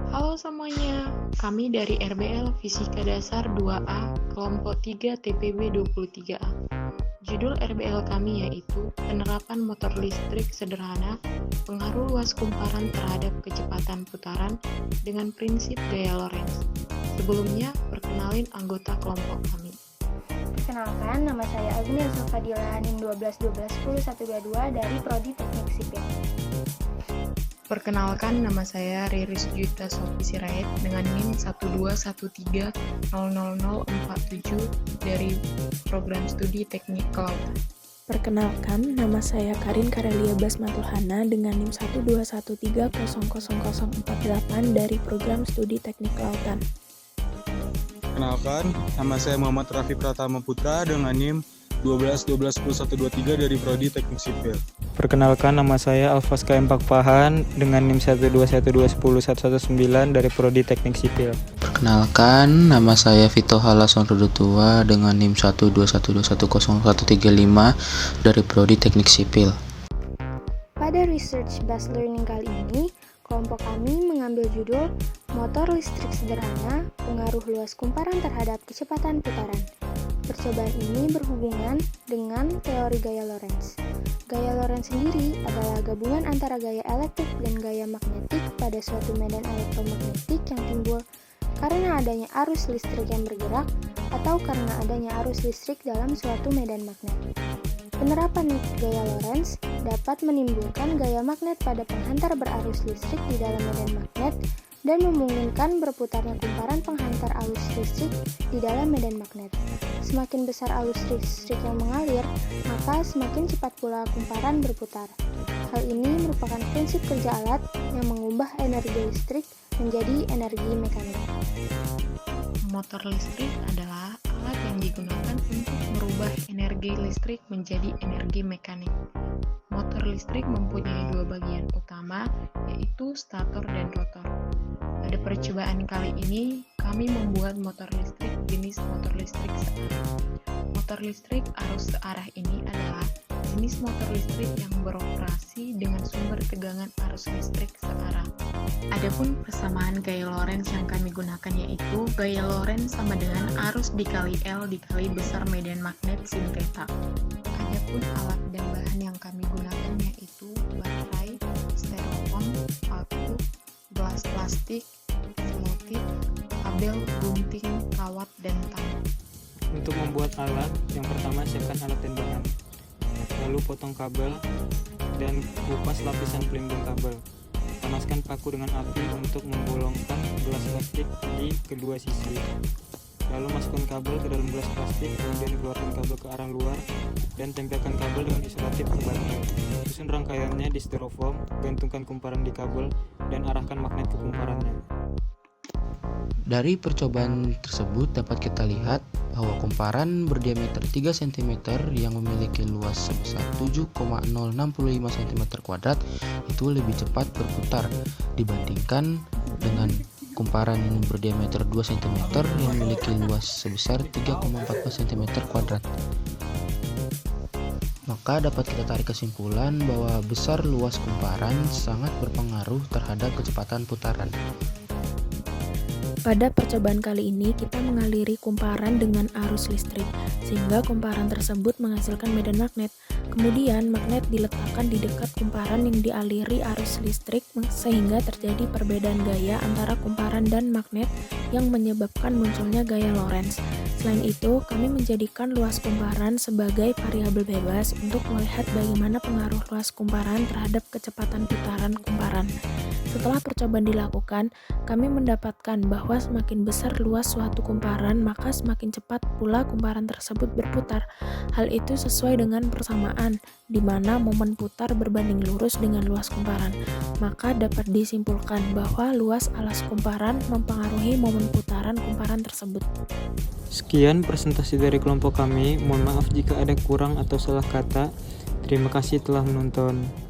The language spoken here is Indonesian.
Halo semuanya, kami dari RBL Fisika Dasar 2A, kelompok 3 TPB 23A. Judul RBL kami yaitu Penerapan Motor Listrik Sederhana, Pengaruh Luas Kumparan Terhadap Kecepatan Putaran dengan Prinsip Gaya Lorentz. Sebelumnya, perkenalin anggota kelompok kami. Perkenalkan, nama saya Agnes Fadila NIM 12 dari Prodi Teknik Sipil. Perkenalkan, nama saya Riris Juta Sofi Sirait dengan NIM 121300047 dari Program Studi Teknik Kelautan. Perkenalkan, nama saya Karin Karelia Basmatulhana dengan NIM 121300048 dari Program Studi Teknik Kelautan. Perkenalkan, nama saya Muhammad Raffi Pratama Putra dengan NIM 12 dari Prodi Teknik Sipil. Perkenalkan, nama saya Alfas KM Pakpahan dengan NIM 1210119 dari Prodi Teknik Sipil. Perkenalkan, nama saya Vito Halason Rudutua dengan NIM 1210135 dari Prodi Teknik Sipil. Pada Research Based Learning kali ini, kelompok kami mengambil judul Motor Listrik Sederhana, Pengaruh Luas Kumparan Terhadap Kecepatan Putaran. Percobaan ini berhubungan dengan teori gaya Lorentz. Gaya Lorentz sendiri adalah gabungan antara gaya elektrik dan gaya magnetik pada suatu medan elektromagnetik yang timbul karena adanya arus listrik yang bergerak atau karena adanya arus listrik dalam suatu medan magnet. Penerapan gaya Lorentz dapat menimbulkan gaya magnet pada penghantar berarus listrik di dalam medan magnet dan memungkinkan berputarnya kumparan penghantar arus listrik di dalam medan magnet. Semakin besar arus listrik yang mengalir, maka semakin cepat pula kumparan berputar. Hal ini merupakan prinsip kerja alat yang mengubah energi listrik menjadi energi mekanik. Motor listrik adalah alat yang digunakan untuk merubah energi listrik menjadi energi mekanik. Motor listrik mempunyai dua bagian utama, yaitu stator dan rotor. Pada percobaan kali ini, kami membuat motor listrik jenis motor listrik searah. Motor listrik arus searah ini adalah jenis motor listrik yang beroperasi dengan sumber tegangan arus listrik searah. Adapun persamaan gaya Lorentz yang kami gunakan yaitu gaya Lorentz sama dengan arus dikali L dikali besar medan magnet sin theta. Adapun alat dan bahan yang kami gunakan yaitu baterai, styrofoam, paku, gelas plastik, selotip, kabel, gunting, kawat, dan tang. Untuk membuat alat, yang pertama siapkan alat dan bahan. Lalu potong kabel dan kupas lapisan pelindung kabel. Panaskan paku dengan api untuk membolongkan gelas plastik di kedua sisi. Lalu masukkan kabel ke dalam gelas plastik, kemudian keluarkan kabel ke arah luar dan tempelkan kabel dengan isolatif ke baterai. Susun rangkaiannya di styrofoam, gantungkan kumparan di kabel dan arahkan magnet ke kumparannya. Dari percobaan tersebut dapat kita lihat bahwa kumparan berdiameter 3 cm yang memiliki luas sebesar 7,065 cm2 itu lebih cepat berputar dibandingkan dengan kumparan berdiameter 2 cm yang memiliki luas sebesar 3,14 cm2. Maka dapat kita tarik kesimpulan bahwa besar luas kumparan sangat berpengaruh terhadap kecepatan putaran. Pada percobaan kali ini, kita mengaliri kumparan dengan arus listrik, sehingga kumparan tersebut menghasilkan medan magnet. Kemudian, magnet diletakkan di dekat kumparan yang dialiri arus listrik, sehingga terjadi perbedaan gaya antara kumparan dan magnet yang menyebabkan munculnya gaya Lorentz. Selain itu, kami menjadikan luas kumparan sebagai variabel bebas untuk melihat bagaimana pengaruh luas kumparan terhadap kecepatan putaran kumparan. Setelah percobaan dilakukan, kami mendapatkan bahwa semakin besar luas suatu kumparan, maka semakin cepat pula kumparan tersebut berputar. Hal itu sesuai dengan persamaan, di mana momen putar berbanding lurus dengan luas kumparan. Maka dapat disimpulkan bahwa luas alas kumparan mempengaruhi momen putaran kumparan tersebut. Sekian presentasi dari kelompok kami. Mohon maaf jika ada kurang atau salah kata. Terima kasih telah menonton.